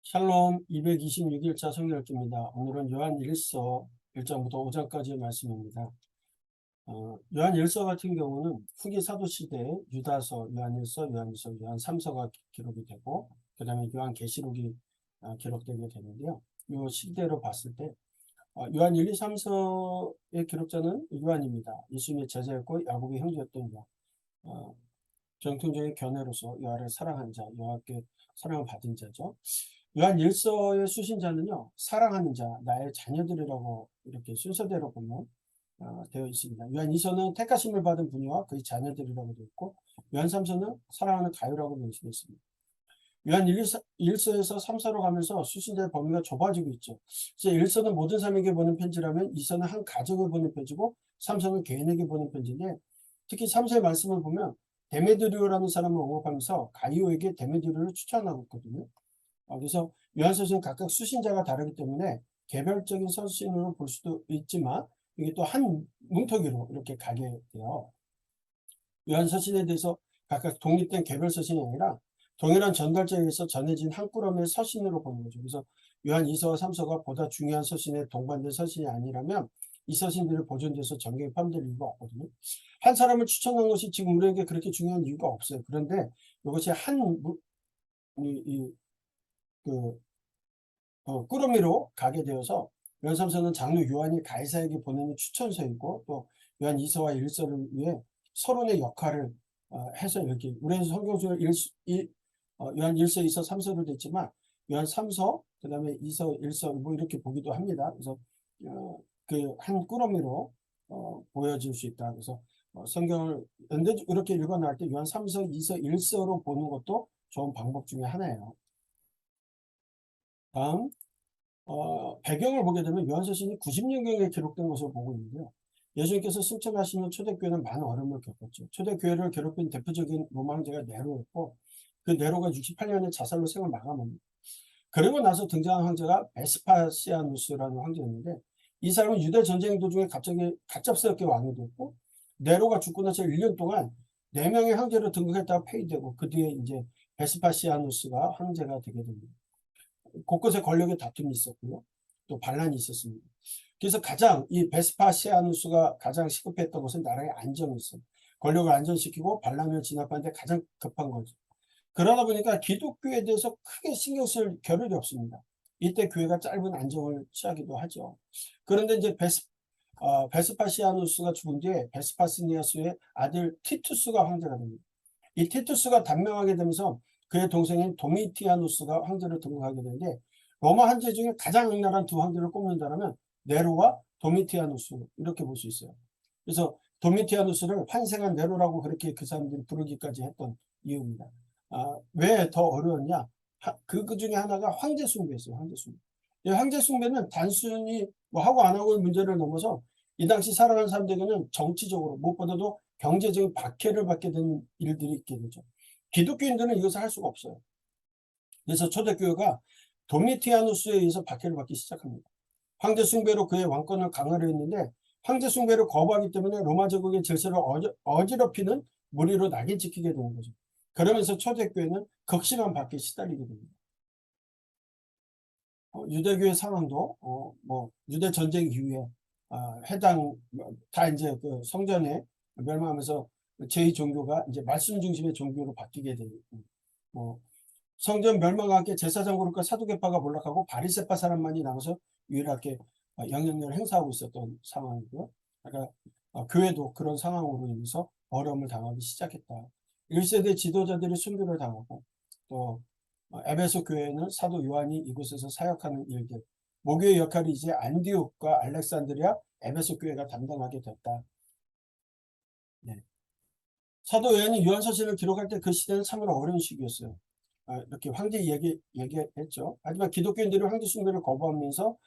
샬롬 226일차 성경읽기입니다. 오늘은 요한 1서 1장부터 5장까지의 말씀입니다. 요한 1서 같은 경우는 후기 사도시대에 유다서, 요한 1서, 요한 2서, 요한 3서가 기록이 되고 그 다음에 요한 계시록이 기록되게 되는데요. 이 시대로 봤을 때 요한 1, 2, 3서의 기록자는 요한입니다. 예수님의 제자였고 야곱의 형제였던 요한. 정통적인 견해로서 여호와를 사랑한 자, 여호와께 사랑을 받은 자죠. 요한 1서의 수신자는요, 사랑하는 자, 나의 자녀들이라고 이렇게 순서대로 보면 되어 있습니다. 요한 2서는 택하심을 받은 분이와 그의 자녀들이라고 되어 있고, 요한 3서는 사랑하는 가요라고 명시되어 있습니다. 요한 1서에서 3서로 가면서 수신자의 범위가 좁아지고 있죠. 이제 1서는 모든 사람에게 보는 편지라면 2서는 한 가정을 보는 편지고 3서는 개인에게 보는 편지인데, 특히 3서의 말씀을 보면 데메드리오라는 사람을 언급하면서 가이오에게 데메드리오를 추천하고 있거든요. 그래서 요한서신은 각각 수신자가 다르기 때문에 개별적인 서신으로 볼 수도 있지만 이게 또 한 뭉텅이로 이렇게 가게 돼요. 요한서신에 대해서 각각 독립된 개별 서신이 아니라 동일한 전달자에 의해서 전해진 한 꾸러미의 서신으로 보는 거죠. 그래서 요한 2서와 3서가 보다 중요한 서신에 동반된 서신이 아니라면 이 서신들이 보존돼서 전경에 포함될 이유가 없거든요. 한 사람을 추천한 것이 지금 우리에게 그렇게 중요한 이유가 없어요. 그런데 이것이 그 꾸러미로 가게 되어서 요한 3서는 장로 요한이 가이사에게 보내는 추천서이고, 또 요한 2서와 1서를 위해 서론의 역할을 해서 이렇게 우리는 성경적으로 요한 1서, 2서, 3서로 됐지만 요한 3서, 그 다음에 2서, 1서 뭐 이렇게 보기도 합니다. 그래서 그 한 꾸러미로 보여질 수 있다. 그래서 성경을 이렇게 읽어 나갈 때 요한 3서, 2서, 1서로 보는 것도 좋은 방법 중에 하나예요. 다음 배경을 보게 되면 요한서신이 90년경에 기록된 것으로 보고 있는데요. 예수님께서 승천하시는 초대교회는 많은 어려움을 겪었죠. 초대교회를 괴롭힌 대표적인 로마 황제가 네로였고, 그 네로가 68년에 자살로 생을 마감합니다. 그리고 나서 등장한 황제가 베스파시아누스라는 황제였는데, 이 사람은 유대 전쟁 도중에 갑자기 갑작스럽게 왕이 됐고, 네로가 죽고 나서 1년 동안 4명의 황제로 등극했다가 폐위되고, 그 뒤에 이제 베스파시아누스가 황제가 되게 됩니다. 곳곳에 권력의 다툼이 있었고요. 또 반란이 있었습니다. 그래서 이 베스파시아누스가 가장 시급했던 것은 나라의 안정이었어요. 권력을 안정시키고 반란을 진압하는데 가장 급한 거죠. 그러다 보니까 기독교에 대해서 크게 신경 쓸 겨를이 없습니다. 이때 교회가 짧은 안정을 취하기도 하죠. 그런데 이제 베스파시아누스가 죽은 뒤에 베스파시니아스의 아들 티투스가 황제가 됩니다. 이 티투스가 단명하게 되면서 그의 동생인 도미티아누스가 황제로 등극하게 되는데, 로마 황제 중에 가장 악랄한 두 황제를 꼽는다면 네로와 도미티아누스, 이렇게 볼 수 있어요. 그래서 도미티아누스를 환생한 네로라고 그렇게 그 사람들이 부르기까지 했던 이유입니다. 왜 더 어려웠냐? 그 중에 하나가 황제 숭배였어요. 황제 숭배. 이 황제 숭배는 단순히 뭐 하고 안 하고의 문제를 넘어서 이 당시 살아가는 사람들에게는 정치적으로 무엇보다도 경제적인 박해를 받게 되는 일들이 있게 되죠. 기독교인들은 이것을 할 수가 없어요. 그래서 초대교회가 도미티아누스에 의해서 박해를 받기 시작합니다. 황제 숭배로 그의 왕권을 강화를 했는데, 황제 숭배를 거부하기 때문에 로마 제국의 질서를 어지럽히는 무리로 낙인 찍히게 되는 거죠. 그러면서 초대교회는 극심한 박해에 시달리게 됩니다. 유대교의 상황도 뭐 유대 전쟁 이후에 해당 다 이제 그 성전에 멸망하면서 제2 종교가 이제 말씀 중심의 종교로 바뀌게 되고, 뭐 성전 멸망과 함께 제사장 그룹과 사두개파가 몰락하고 바리새파 사람만이 남아서 유일하게 영향력을 행사하고 있었던 상황이고요. 그러니까 교회도 그런 상황으로 인해서 어려움을 당하기 시작했다. 1세대 지도자들이 순교를 당하고, 또 에베소 교회는 사도 요한이 이곳에서 사역하는 일들, 목요의 역할이 이제 안디옥과 알렉산드리아, 에베소 교회가 담당하게 됐다. 네. 사도 요한이 요한서신을 기록할 때 그 시대는 참으로 어려운 시기였어요. 이렇게 황제 얘기했죠. 하지만 기독교인들이 황제 숭배를 거부하면서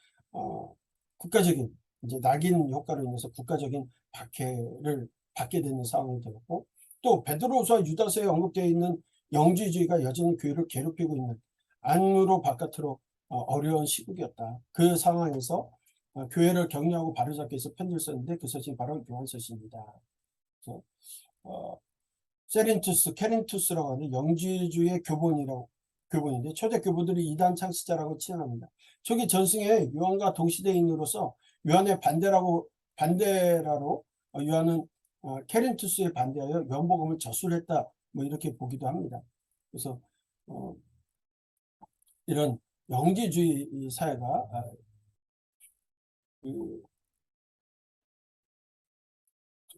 국가적인 이제 낙인 효과로 인해서 국가적인 박해를 받게 되는 상황이 되었고, 또 베드로서와 유다서에 언급되어 있는 영주주의가 여전히 교회를 괴롭히고 있는 안으로 바깥으로 어려운 시국이었다. 그 상황에서 교회를 격려하고 바로잡기 위해서 편지를 썼는데 그 서신이 바로 요한서신입니다. 그래서 세린투스, 케린투스라고 하는 영주주의의 교본이라고, 교부인데 초대 교부들이 이단 창시자라고 치환합니다. 초기 전승에 요한과 동시대인으로서 요한의 반대라로 요한은 케린투스에 반대하여 요한복음을 저술했다 뭐 이렇게 보기도 합니다. 그래서 이런 영지주의 사회가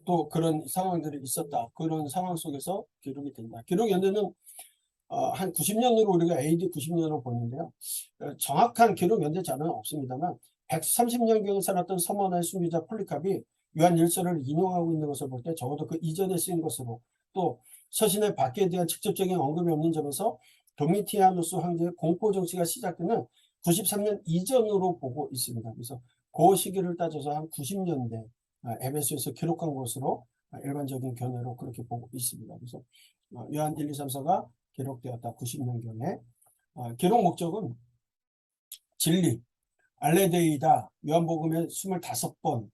또 그런 상황들이 있었다. 그런 상황 속에서 기록이 된다. 기록 연대는 한 90년으로 우리가 AD 90년으로 보는데요. 정확한 기록 연대 자료는 없습니다만 130년경에 살았던 서머나의 순교자 폴리캅이 요한 1서를 인용하고 있는 것을 볼 때 적어도 그 이전에 쓰인 것으로 또 서신의 밖에 대한 직접적인 언급이 없는 점에서 도미티아누스 황제의 공포 정치가 시작되는 93년 이전으로 보고 있습니다. 그래서 그 시기를 따져서 한 90년대 에베소에서 기록한 것으로 일반적인 견해로 그렇게 보고 있습니다. 그래서 요한 1, 2, 3서가 기록되었다. 90년경에 기록 목적은 진리, 알레데이다, 요한복음의 25번,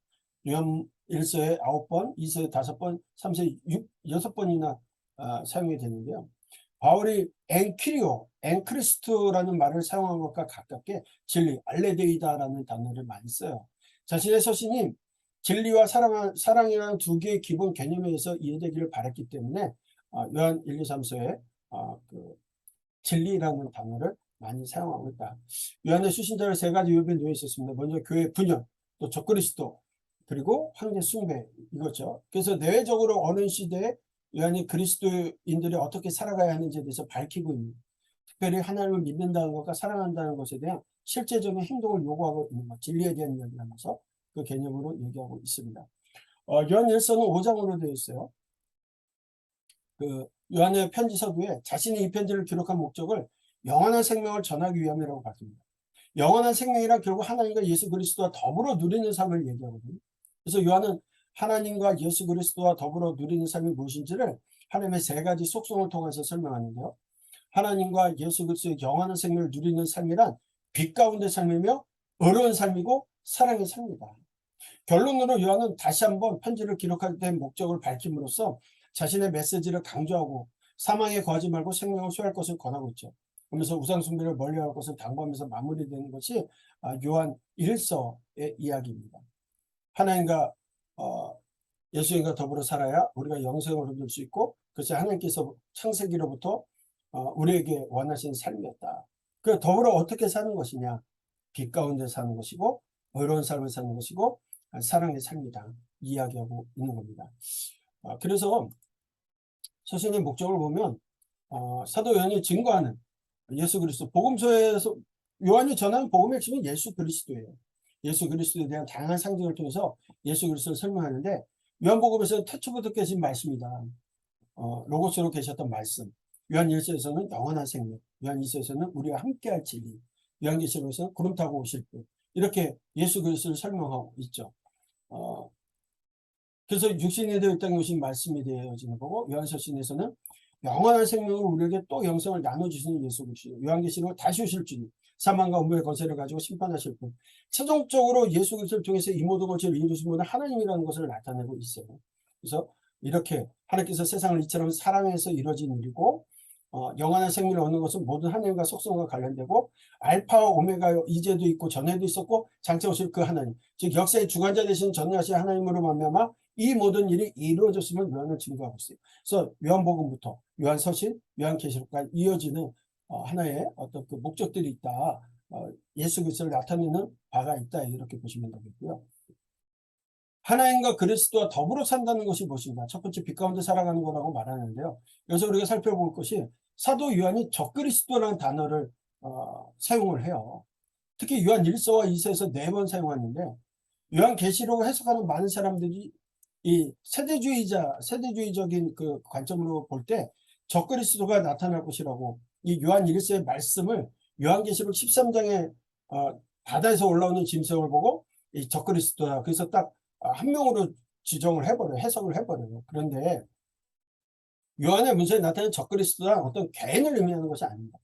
요한 1서에 9번, 2서에 5번, 3서에 6번이나 사용이 되는데요. 바울이 엔키리오, 엔크리스트라는 말을 사용한 것과 가깝게 진리, 알레데이다라는 단어를 많이 써요. 자신의 서신이 진리와 사랑이라는 두 개의 기본 개념에 의해서 이해되기를 바랐기 때문에 요한 1, 2, 3서에 그 진리라는 단어를 많이 사용하고 있다. 요한의 수신자를 세 가지 요인에 놓여 있었습니다. 먼저 교회 분열, 또 적그리스도, 그리고 황제 숭배 이거죠. 그래서 내외적으로 어느 시대에 요한이 그리스도인들이 어떻게 살아가야 하는지에 대해서 밝히고 있는, 특별히 하나님을 믿는다는 것과 사랑한다는 것에 대한 실제적인 행동을 요구하고 있는 것, 진리에 대한 이야기를 하면서 그 개념으로 얘기하고 있습니다. 요한 1서는 5장으로 되어 있어요. 그 요한의 편지 서두에 자신이 이 편지를 기록한 목적을 영원한 생명을 전하기 위함이라고 봤습니다. 영원한 생명이란 결국 하나님과 예수 그리스도와 더불어 누리는 삶을 얘기하거든요. 그래서 요한은 하나님과 예수 그리스도와 더불어 누리는 삶이 무엇인지를 하나님의 세 가지 속성을 통해서 설명하는데요. 하나님과 예수 그리스도의 영원한 생명을 누리는 삶이란 빛 가운데 삶이며 어려운 삶이고 사랑의 삶이다. 결론으로 요한은 다시 한번 편지를 기록할 때 목적을 밝힘으로써 자신의 메시지를 강조하고 사망에 거하지 말고 생명을 취할 것을 권하고 있죠. 그러면서 우상숭배를 멀리할 것을 당부하면서 마무리되는 것이 요한 1서의 이야기입니다. 하나님과 예수님과 더불어 살아야 우리가 영생을 얻을 수 있고 그것이 하나님께서 창세기로부터 우리에게 원하신 삶이었다. 그 더불어 어떻게 사는 것이냐? 빛 가운데 사는 것이고 어려운 삶을 사는 것이고 사랑의 삶이다. 이야기하고 있는 겁니다. 그래서 서신의 목적을 보면 사도 요한이 증거하는 예수 그리스도, 복음서에서 요한이 전하는 복음의 핵심은 예수 그리스도예요. 예수 그리스도에 대한 다양한 상징을 통해서 예수 그리스도를 설명하는데 요한복음에서는 태초부터 계신 말씀이다. 로고스로 계셨던 말씀. 요한 1서에서는 영원한 생명, 요한 2서에서는 우리와 함께할 진리, 요한계시록에서는 구름 타고 오실 분. 이렇게 예수 그리스도를 설명하고 있죠. 그래서 육신이 되어 이 땅에 오신 말씀이 되어지는 거고 요한서신에서는 영원한 생명을 우리에게 또 영생을 나눠주시는 예수 그리스도, 요한계시록은 다시 오실 주님, 사망과 음부의 권세를 가지고 심판하실 분, 최종적으로 예수 그리스도를 통해서 이 모든 것을 이루신 분은 하나님이라는 것을 나타내고 있어요. 그래서 이렇게 하나님께서 세상을 이처럼 사랑해서 이루어진 일이고 영원한 생명을 얻는 것은 모든 하나님과 속성과 관련되고 알파와 오메가, 이제도 있고 전에도 있었고 장차 오실 그 하나님, 즉 역사의 주관자 되신 전능하신 하나님으로 말미암아 이 모든 일이 이루어졌음을 요한은 증거하고 있어요. 그래서 요한복음부터 요한서신, 요한계시록까지 이어지는 하나의 어떤 그 목적들이 있다. 예수 그리스도를 나타내는 바가 있다. 이렇게 보시면 되겠고요. 하나님과 그리스도와 더불어 산다는 것이 무엇인가? 첫 번째 빛 가운데 살아가는 거라고 말하는데요. 여기서 우리가 살펴볼 것이 사도 요한이 적그리스도라는 단어를 사용을 해요. 특히 요한 1서와 2서에서 4번 사용하는데 요한계시록을 해석하는 많은 사람들이 이 세대주의적인 그 관점으로 볼 때 적그리스도가 나타날 것이라고 이 요한 1서의 말씀을 요한계시록 13장에 바다에서 올라오는 짐승을 보고 이 적그리스도다. 그래서 딱 한 명으로 지정을 해버려요. 해석을 해버려요. 그런데 요한의 문서에 나타나는 적그리스도란 어떤 개인을 의미하는 것이 아닙니다.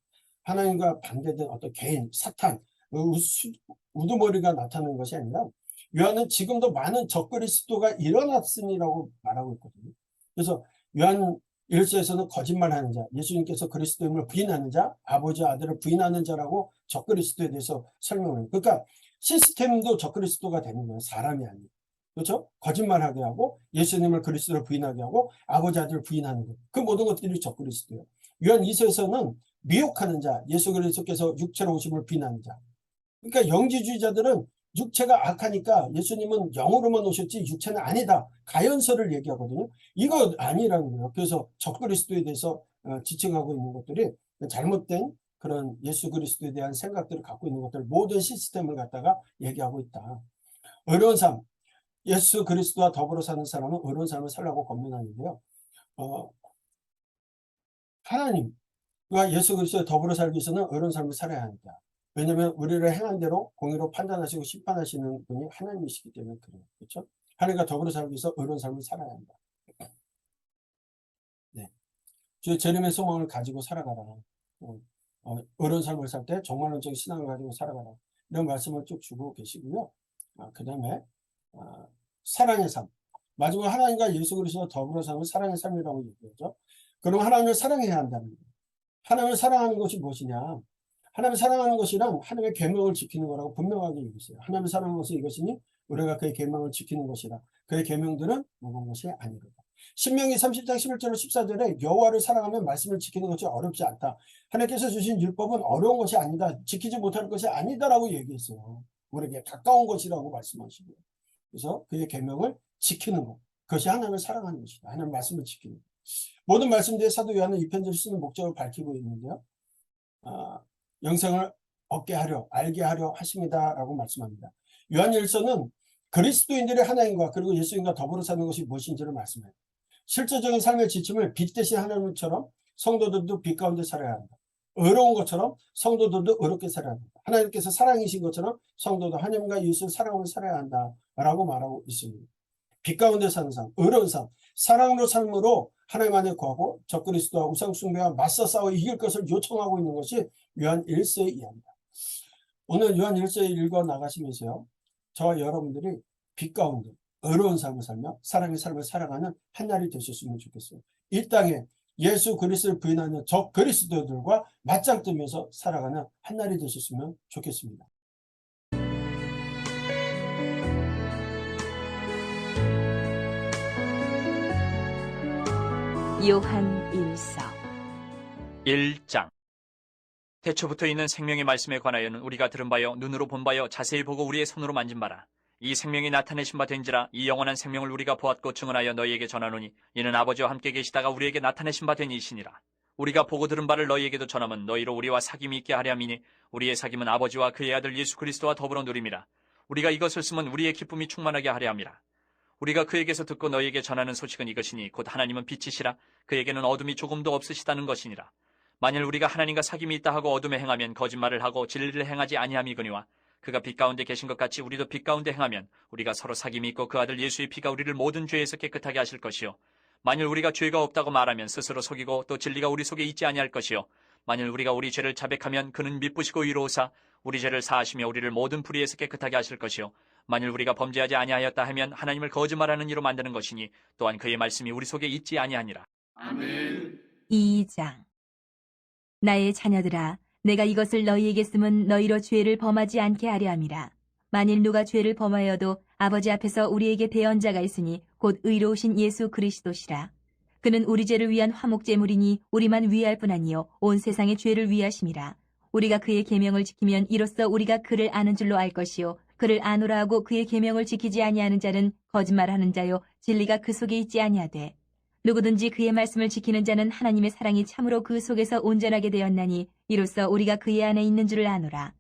하나님과 반대된 어떤 개인, 사탄, 우두머리가 나타나는 것이 아니라 요한은 지금도 많은 적그리스도가 일어났으니라고 말하고 있거든요. 그래서 요한 1서에서는 거짓말하는 자, 예수님께서 그리스도임을 부인하는 자, 아버지 아들을 부인하는 자라고 적그리스도에 대해서 설명을 해요. 그러니까 시스템도 적그리스도가 되는 거예요. 사람이 아니에요. 그렇죠? 거짓말하게 하고 예수님을 그리스도를 부인하게 하고 아버지 아들을 부인하는 것. 그 모든 것들이 적그리스도예요. 요한 2서에서는 미혹하는 자, 예수 그리스도께서 육체로 오심을 부인하는 자. 그러니까 영지주의자들은 육체가 악하니까 예수님은 영으로만 오셨지 육체는 아니다. 가연설을 얘기하거든요. 이거 아니라는 거예요. 그래서 적그리스도에 대해서 지칭하고 있는 것들이 잘못된 그런 예수 그리스도에 대한 생각들을 갖고 있는 것들, 모든 시스템을 갖다가 얘기하고 있다. 어려운 삶, 예수 그리스도와 더불어 사는 사람은 어려운 삶을 살라고 권면하는데요. 하나님과 예수 그리스도와 더불어 살기 위해서는 어려운 삶을 살아야 합니다. 왜냐하면 우리를 행한 대로 공의로 판단하시고 심판하시는 분이 하나님이시기 때문에 그래요. 그렇죠? 하나님과 더불어 살기 위해서 어려운 삶을 살아야 한다. 네. 주의 재림의 소망을 가지고 살아가라. 어려운 삶을 살 때 정말론적인 신앙을 가지고 살아가라. 이런 말씀을 쭉 주고 계시고요. 그 다음에 사랑의 삶. 마지막 하나님과 예수 그리스도와 더불어 사는 사랑의 삶이라고 얘기하죠. 그럼 하나님을 사랑해야 한다는 거예요. 하나님을 사랑하는 것이 무엇이냐? 하나님을 사랑하는 것이란 하나님의 계명을 지키는 거라고 분명하게 얘기했어요. 하나님을 사랑하는 것은 이것이니 우리가 그의 계명을 지키는 것이라. 그의 계명들은 무거운 것이 아니로다. 신명기 30장 11절로 14절에 여호와를 사랑하면 말씀을 지키는 것이 어렵지 않다. 하나님께서 주신 율법은 어려운 것이 아니다. 지키지 못할 것이 아니다라고 얘기했어요. 우리에게 가까운 것이라고 말씀하시고요. 그래서 그의 계명을 지키는 것. 그것이 하나님을 사랑하는 것이다. 하나님의 말씀을 지키는 것. 모든 말씀들의 사도 요한은 이 편지를 쓰는 목적을 밝히고 있는데요. 영생을 얻게 하려, 알게 하려 하십니다라고 말씀합니다. 요한일서는 그리스도인들의 하나님과 그리고 예수님과 더불어 사는 것이 무엇인지를 말씀해요. 실제적인 삶의 지침을 빛 대신 하나님처럼 성도들도 빛 가운데 살아야 한다. 어려운 것처럼 성도들도 어렵게 살아야 한다. 하나님께서 사랑이신 것처럼 성도도 하나님과 예수를 사랑하며 살아야 한다라고 말하고 있습니다. 빛 가운데 사는 삶, 어려운 삶, 사랑으로 삶으로 하나님 안에 거하고 적그리스도와 우상 숭배와 맞서 싸워 이길 것을 요청하고 있는 것이 요한 1서의 이야기입니다. 오늘 요한 1서에 읽어 나가시면서요. 저와 여러분들이 빛 가운데 어려운 삶을 살며 사랑의 삶을 살아가는 한 날이 되셨으면 좋겠어요. 이 땅에 예수 그리스도를 부인하는 적그리스도들과 맞짱 뜨면서 살아가는 한 날이 되셨으면 좋겠습니다. 요한 1서 1장. 태초부터 있는 생명의 말씀에 관하여는 우리가 들은 바요 눈으로 본 바요 자세히 보고 우리의 손으로 만진 바라. 이 생명이 나타내신 바 된지라. 이 영원한 생명을 우리가 보았고 증언하여 너희에게 전하노니 이는 아버지와 함께 계시다가 우리에게 나타내신 바 된 이시니라. 우리가 보고 들은 바를 너희에게도 전함은 너희로 우리와 사귐이 있게 하려 함이니 우리의 사귐은 아버지와 그의 아들 예수 그리스도와 더불어 누림이라. 우리가 이것을 쓰면 우리의 기쁨이 충만하게 하려 함이라. 우리가 그에게서 듣고 너희에게 전하는 소식은 이것이니 곧 하나님은 빛이시라. 그에게는 어둠이 조금도 없으시다는 것이니라. 만일 우리가 하나님과 사귐이 있다 하고 어둠에 행하면 거짓말을 하고 진리를 행하지 아니함이거니와 그가 빛 가운데 계신 것 같이 우리도 빛 가운데 행하면 우리가 서로 사귐이 있고 그 아들 예수의 피가 우리를 모든 죄에서 깨끗하게 하실 것이요 만일 우리가 죄가 없다고 말하면 스스로 속이고 또 진리가 우리 속에 있지 아니할 것이요 만일 우리가 우리 죄를 자백하면 그는 미쁘시고 의로우사 우리 죄를 사하시며 우리를 모든 불의에서 깨끗하게 하실 것이요 만일 우리가 범죄하지 아니하였다 하면 하나님을 거짓말하는 이로 만드는 것이니 또한 그의 말씀이 우리 속에 있지 아니하니라. 아멘. 2장. 나의 자녀들아, 내가 이것을 너희에게 쓰면 너희로 죄를 범하지 않게 하려 함이라. 만일 누가 죄를 범하여도 아버지 앞에서 우리에게 대언자가 있으니 곧 의로우신 예수 그리스도시라. 그는 우리 죄를 위한 화목제물이니 우리만 위할 뿐 아니요 온 세상의 죄를 위하심이라. 우리가 그의 계명을 지키면 이로써 우리가 그를 아는 줄로 알 것이요 그를 아노라 하고 그의 계명을 지키지 아니하는 자는 거짓말하는 자요 진리가 그 속에 있지 아니하되 누구든지 그의 말씀을 지키는 자는 하나님의 사랑이 참으로 그 속에서 온전하게 되었나니 이로써 우리가 그의 안에 있는 줄을 아노라.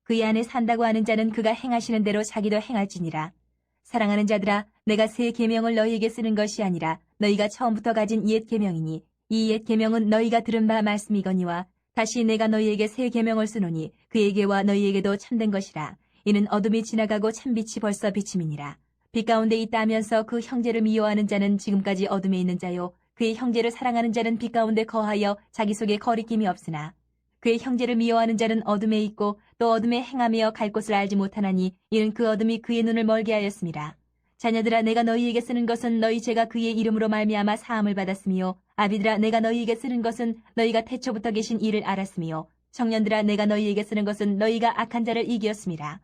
그의 안에 산다고 하는 자는 그가 행하시는 대로 자기도 행할지니라. 사랑하는 자들아, 내가 새 계명을 너희에게 쓰는 것이 아니라 너희가 처음부터 가진 옛 계명이니 이 옛 계명은 너희가 들은 바 말씀이거니와 다시 내가 너희에게 새 계명을 쓰노니 그에게와 너희에게도 참된 것이라. 이는 어둠이 지나가고 참빛이 벌써 비침이니라. 빛 가운데 있다 하면서 그 형제를 미워하는 자는 지금까지 어둠에 있는 자요 그의 형제를 사랑하는 자는 빛 가운데 거하여 자기 속에 거리낌이 없으나 그의 형제를 미워하는 자는 어둠에 있고 또 어둠에 행하며 갈 곳을 알지 못하나니 이는 그 어둠이 그의 눈을 멀게 하였습니다. 자녀들아, 내가 너희에게 쓰는 것은 너희 죄가 그의 이름으로 말미암아 사함을 받았으며 아비들아 내가 너희에게 쓰는 것은 너희가 태초부터 계신 이를 알았으며 청년들아 내가 너희에게 쓰는 것은 너희가 악한 자를 이기었음이라.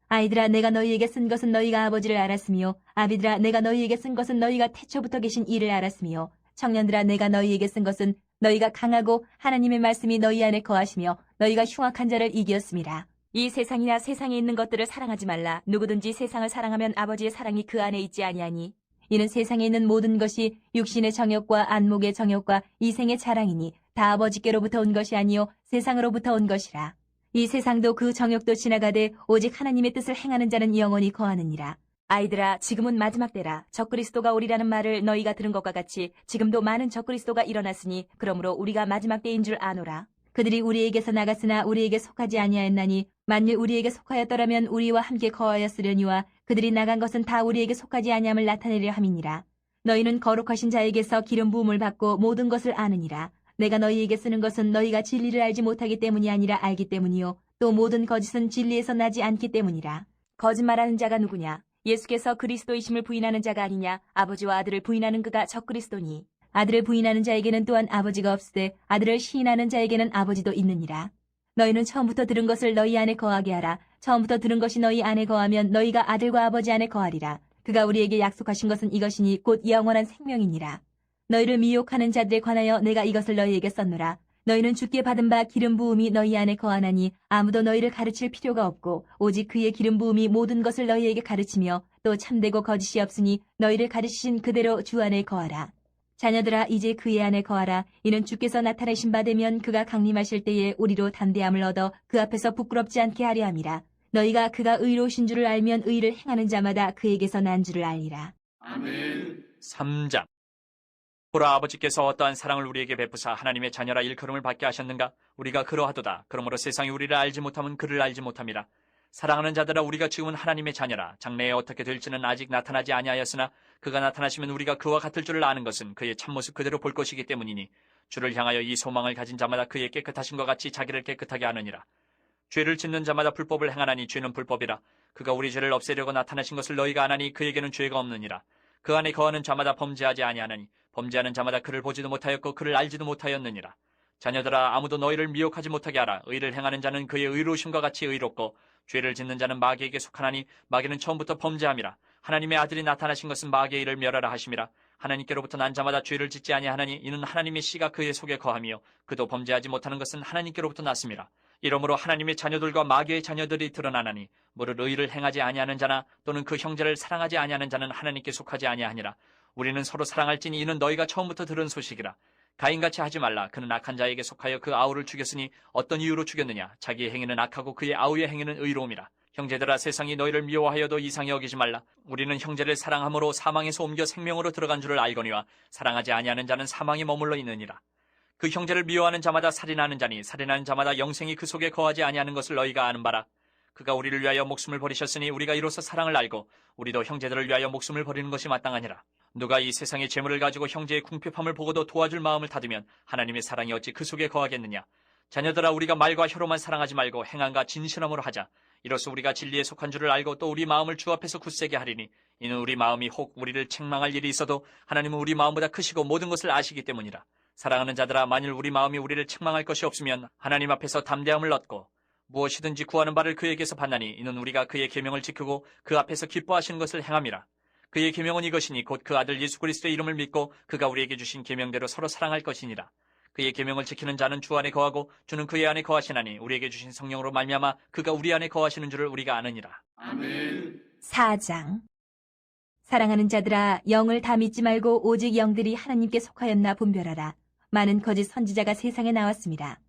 아이들아 내가 너희에게 쓴 것은 너희가 아버지를 알았으며 아비들아 내가 너희에게 쓴 것은 너희가 태초부터 계신 이를 알았으며 청년들아 내가 너희에게 쓴 것은 너희가 강하고 하나님의 말씀이 너희 안에 거하시며 너희가 흉악한 자를 이기었음이라. 이 세상이나 세상에 있는 것들을 사랑하지 말라. 누구든지 세상을 사랑하면 아버지의 사랑이 그 안에 있지 아니하니 이는 세상에 있는 모든 것이 육신의 정욕과 안목의 정욕과 이생의 자랑이니 다 아버지께로부터 온 것이 아니요 세상으로부터 온 것이라. 이 세상도 그 정욕도 지나가되 오직 하나님의 뜻을 행하는 자는 영원히 거하느니라. 아이들아 지금은 마지막 때라. 적그리스도가 오리라는 말을 너희가 들은 것과 같이 지금도 많은 적그리스도가 일어났으니 그러므로 우리가 마지막 때인 줄 아노라. 그들이 우리에게서 나갔으나 우리에게 속하지 아니하였나니 만일 우리에게 속하였더라면 우리와 함께 거하였으려니와 그들이 나간 것은 다 우리에게 속하지 아니함을 나타내려 함이니라. 너희는 거룩하신 자에게서 기름 부음을 받고 모든 것을 아느니라. 내가 너희에게 쓰는 것은 너희가 진리를 알지 못하기 때문이 아니라 알기 때문이요 또 모든 거짓은 진리에서 나지 않기 때문이라. 거짓말하는 자가 누구냐? 예수께서 그리스도이심을 부인하는 자가 아니냐? 아버지와 아들을 부인하는 그가 적그리스도니 아들을 부인하는 자에게는 또한 아버지가 없으되 아들을 시인하는 자에게는 아버지도 있느니라. 너희는 처음부터 들은 것을 너희 안에 거하게 하라. 처음부터 들은 것이 너희 안에 거하면 너희가 아들과 아버지 안에 거하리라. 그가 우리에게 약속하신 것은 이것이니 곧 영원한 생명이니라. 너희를 미혹하는 자들에 관하여 내가 이것을 너희에게 썼노라. 너희는 주께 받은 바 기름 부음이 너희 안에 거하나니 아무도 너희를 가르칠 필요가 없고 오직 그의 기름 부음이 모든 것을 너희에게 가르치며 또 참되고 거짓이 없으니 너희를 가르치신 그대로 주 안에 거하라. 자녀들아 이제 그의 안에 거하라. 이는 주께서 나타내신 바 되면 그가 강림하실 때에 우리로 담대함을 얻어 그 앞에서 부끄럽지 않게 하려 함이라. 너희가 그가 의로우신 줄을 알면 의를 행하는 자마다 그에게서 난 줄을 알리라. 아멘. 3장. 보라 아버지께서 어떠한 사랑을 우리에게 베푸사 하나님의 자녀라 일컬음을 받게 하셨는가? 우리가 그러하도다. 그러므로 세상이 우리를 알지 못하면 그를 알지 못함이라. 사랑하는 자들아 우리가 지금은 하나님의 자녀라. 장래에 어떻게 될지는 아직 나타나지 아니하였으나 그가 나타나시면 우리가 그와 같을 줄을 아는 것은 그의 참모습 그대로 볼 것이기 때문이니 주를 향하여 이 소망을 가진 자마다 그의 깨끗하심과 같이 자기를 깨끗하게 하느니라. 죄를 짓는 자마다 불법을 행하나니 죄는 불법이라. 그가 우리 죄를 없애려고 나타나신 것을 너희가 아나니 그에게는 죄가 없느니라. 그 안에 거하는 자마다 범죄하지 아니하나니 범죄하는 자마다 그를 보지도 못하였고 그를 알지도 못하였느니라. 자녀들아 아무도 너희를 미혹하지 못하게 하라. 의를 행하는 자는 그의 의로우심과 같이 의롭고 죄를 짓는 자는 마귀에게 속하나니 마귀는 처음부터 범죄함이라. 하나님의 아들이 나타나신 것은 마귀의 일을 멸하라 하심이라. 하나님께로부터 난 자마다 죄를 짓지 아니하나니 이는 하나님의 씨가 그의 속에 거하며 그도 범죄하지 못하는 것은 하나님께로부터 났음이라. 이러므로 하나님의 자녀들과 마귀의 자녀들이 드러나나니 무릇 의를 행하지 아니하는 자나 또는 그 형제를 사랑하지 아니하는 자는 하나님께 속하지 아니하니라. 우리는 서로 사랑할지니 이는 너희가 처음부터 들은 소식이라. 가인같이 하지 말라. 그는 악한 자에게 속하여 그 아우를 죽였으니 어떤 이유로 죽였느냐? 자기의 행위는 악하고 그의 아우의 행위는 의로움이라. 형제들아 세상이 너희를 미워하여도 이상히 여기지 말라. 우리는 형제를 사랑함으로 사망에서 옮겨 생명으로 들어간 줄을 알거니와 사랑하지 아니하는 자는 사망에 머물러 있느니라. 그 형제를 미워하는 자마다 살인하는 자니 살인하는 자마다 영생이 그 속에 거하지 아니하는 것을 너희가 아는 바라. 그가 우리를 위하여 목숨을 버리셨으니 우리가 이로써 사랑을 알고 우리도 형제들을 위하여 목숨을 버리는 것이 마땅하니라. 누가 이 세상의 재물을 가지고 형제의 궁핍함을 보고도 도와줄 마음을 닫으면 하나님의 사랑이 어찌 그 속에 거하겠느냐. 자녀들아 우리가 말과 혀로만 사랑하지 말고 행함과 진실함으로 하자. 이로써 우리가 진리에 속한 줄을 알고 또 우리 마음을 주 앞에서 굳세게 하리니 이는 우리 마음이 혹 우리를 책망할 일이 있어도 하나님은 우리 마음보다 크시고 모든 것을 아시기 때문이라. 사랑하는 자들아 만일 우리 마음이 우리를 책망할 것이 없으면 하나님 앞에서 담대함을 얻고 무엇이든지 구하는 바를 그에게서 받나니 이는 우리가 그의 계명을 지키고 그 앞에서 기뻐하시는 것을 행함이라. 그의 계명은 이것이니 곧 그 아들 예수 그리스도의 이름을 믿고 그가 우리에게 주신 계명대로 서로 사랑할 것이니라. 그의 계명을 지키는 자는 주 안에 거하고 주는 그의 안에 거하시나니 우리에게 주신 성령으로 말미암아 그가 우리 안에 거하시는 줄을 우리가 아느니라. 아멘. 4장. 사랑하는 자들아 영을 다 믿지 말고 오직 영들이 하나님께 속하였나 분별하라. 많은 거짓 선지자가 세상에 나왔습니다.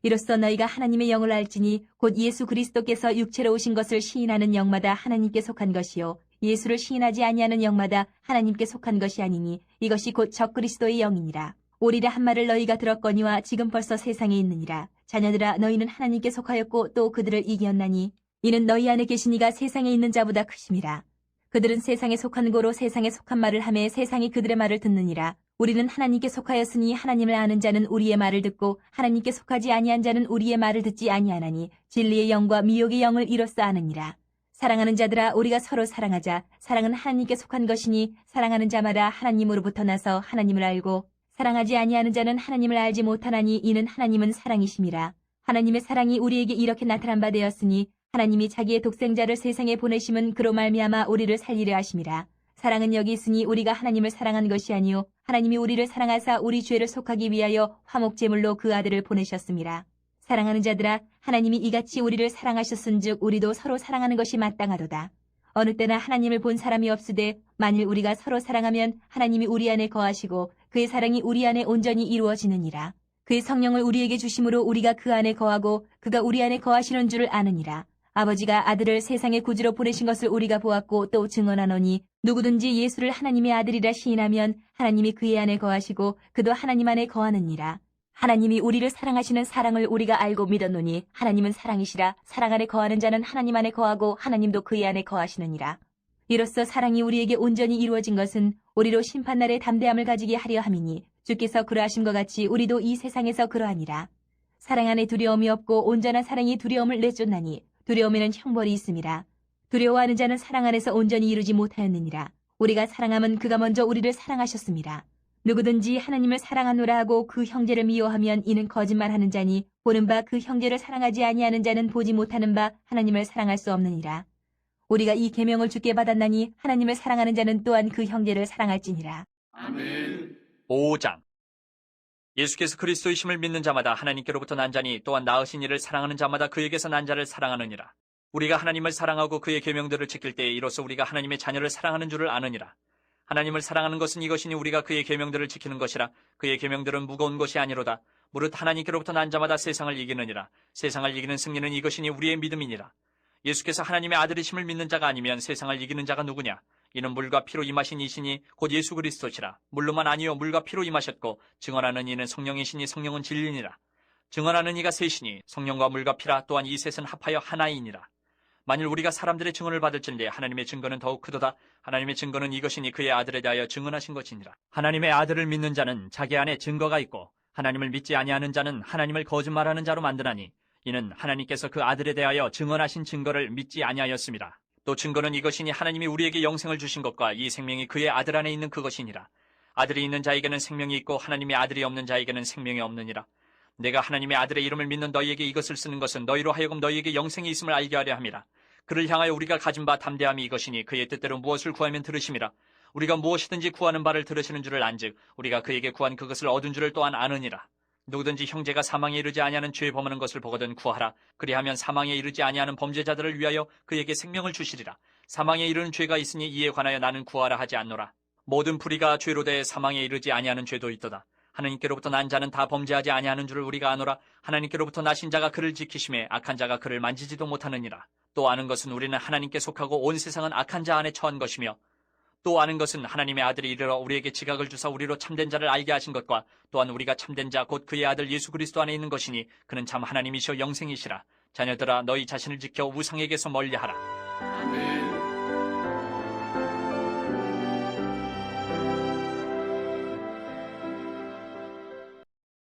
이로써 너희가 하나님의 영을 알지니 곧 예수 그리스도께서 육체로 오신 것을 시인하는 영마다 하나님께 속한 것이요 예수를 시인하지 아니하는 영마다 하나님께 속한 것이 아니니 이것이 곧 적그리스도의 영이니라. 오리라 한 말을 너희가 들었거니와 지금 벌써 세상에 있느니라. 자녀들아 너희는 하나님께 속하였고 또 그들을 이겼나니 이는 너희 안에 계신 이가 세상에 있는 자보다 크심이라. 그들은 세상에 속한 고로 세상에 속한 말을 하매 세상이 그들의 말을 듣느니라. 우리는 하나님께 속하였으니 하나님을 아는 자는 우리의 말을 듣고 하나님께 속하지 아니한 자는 우리의 말을 듣지 아니하나니 진리의 영과 미혹의 영을 이로써 아느니라. 사랑하는 자들아 우리가 서로 사랑하자. 사랑은 하나님께 속한 것이니 사랑하는 자마다 하나님으로부터 나서 하나님을 알고 사랑하지 아니하는 자는 하나님을 알지 못하나니 이는 하나님은 사랑이심이라. 하나님의 사랑이 우리에게 이렇게 나타난 바 되었으니 하나님이 자기의 독생자를 세상에 보내심은 그로 말미암아 우리를 살리려 하심이라. 사랑은 여기 있으니 우리가 하나님을 사랑한 것이 아니요 하나님이 우리를 사랑하사 우리 죄를 속하기 위하여 화목제물로 그 아들을 보내셨습니다. 사랑하는 자들아, 하나님이 이같이 우리를 사랑하셨은즉 우리도 서로 사랑하는 것이 마땅하도다. 어느 때나 하나님을 본 사람이 없으되 만일 우리가 서로 사랑하면 하나님이 우리 안에 거하시고 그의 사랑이 우리 안에 온전히 이루어지느니라. 그의 성령을 우리에게 주심으로 우리가 그 안에 거하고 그가 우리 안에 거하시는 줄을 아느니라. 아버지가 아들을 세상의 구주로 보내신 것을 우리가 보았고 또 증언하노니 누구든지 예수를 하나님의 아들이라 시인하면 하나님이 그의 안에 거하시고 그도 하나님 안에 거하느니라. 하나님이 우리를 사랑하시는 사랑을 우리가 알고 믿었노니 하나님은 사랑이시라. 사랑 안에 거하는 자는 하나님 안에 거하고 하나님도 그의 안에 거하시느니라. 이로써 사랑이 우리에게 온전히 이루어진 것은 우리로 심판날에 담대함을 가지게 하려 함이니 주께서 그러하신 것 같이 우리도 이 세상에서 그러하니라. 사랑 안에 두려움이 없고 온전한 사랑이 두려움을 내쫓나니 두려움에는 형벌이 있음이라. 두려워하는 자는 사랑 안에서 온전히 이루지 못하였느니라. 우리가 사랑함은 그가 먼저 우리를 사랑하셨습니다. 누구든지 하나님을 사랑하노라 하고 그 형제를 미워하면 이는 거짓말하는 자니 보는 바 그 형제를 사랑하지 아니하는 자는 보지 못하는 바 하나님을 사랑할 수 없느니라. 우리가 이 계명을 주께 받았나니 하나님을 사랑하는 자는 또한 그 형제를 사랑할지니라. 아멘. 5장. 예수께서 그리스도이심을 믿는 자마다 하나님께로부터 난 자니 또한 낳으신 이를 사랑하는 자마다 그에게서 난 자를 사랑하느니라. 우리가 하나님을 사랑하고 그의 계명들을 지킬 때에 이로써 우리가 하나님의 자녀를 사랑하는 줄을 아느니라. 하나님을 사랑하는 것은 이것이니 우리가 그의 계명들을 지키는 것이라. 그의 계명들은 무거운 것이 아니로다. 무릇 하나님께로부터 난 자마다 세상을 이기느니라. 세상을 이기는 승리는 이것이니 우리의 믿음이니라. 예수께서 하나님의 아들이심을 믿는 자가 아니면 세상을 이기는 자가 누구냐? 이는 물과 피로 임하신 이시니 곧 예수 그리스도시라. 물로만 아니요 물과 피로 임하셨고 증언하는 이는 성령이시니 성령은 진리니라. 증언하는 이가 셋이니 성령과 물과 피라. 또한 이 셋은 합하여 하나이니라. 만일 우리가 사람들의 증언을 받을진대 하나님의 증거는 더욱 크도다. 하나님의 증거는 이것이니 그의 아들에 대하여 증언하신 것이니라. 하나님의 아들을 믿는 자는 자기 안에 증거가 있고 하나님을 믿지 아니하는 자는 하나님을 거짓말하는 자로 만드나니 이는 하나님께서 그 아들에 대하여 증언하신 증거를 믿지 아니하였습니다. 또 증거는 이것이니 하나님이 우리에게 영생을 주신 것과 이 생명이 그의 아들 안에 있는 그것이니라. 아들이 있는 자에게는 생명이 있고 하나님의 아들이 없는 자에게는 생명이 없느니라. 내가 하나님의 아들의 이름을 믿는 너희에게 이것을 쓰는 것은 너희로 하여금 너희에게 영생이 있음을 알게 하려 함이라. 그를 향하여 우리가 가진 바 담대함이 이것이니 그의 뜻대로 무엇을 구하면 들으심이라. 우리가 무엇이든지 구하는 바를 들으시는 줄을 안즉 우리가 그에게 구한 그것을 얻은 줄을 또한 아느니라. 누구든지 형제가 사망에 이르지 아니하는 죄 범하는 것을 보거든 구하라. 그리하면 사망에 이르지 아니하는 범죄자들을 위하여 그에게 생명을 주시리라. 사망에 이르는 죄가 있으니 이에 관하여 나는 구하라 하지 않노라. 모든 불의가 죄로 대해 사망에 이르지 아니하는 죄도 있도다. 하나님께로부터 난 자는 다 범죄하지 아니하는 줄을 우리가 아노라. 하나님께로부터 나신 자가 그를 지키심에 악한 자가 그를 만지지도 못하느니라. 또 아는 것은 우리는 하나님께 속하고 온 세상은 악한 자 안에 처한 것이며 또 아는 것은 하나님의 아들이 이르러 우리에게 지각을 주사 우리로 참된 자를 알게 하신 것과 또한 우리가 참된 자 곧 그의 아들 예수 그리스도 안에 있는 것이니 그는 참 하나님이시여 영생이시라. 자녀들아 너희 자신을 지켜 우상에게서 멀리하라. 아멘.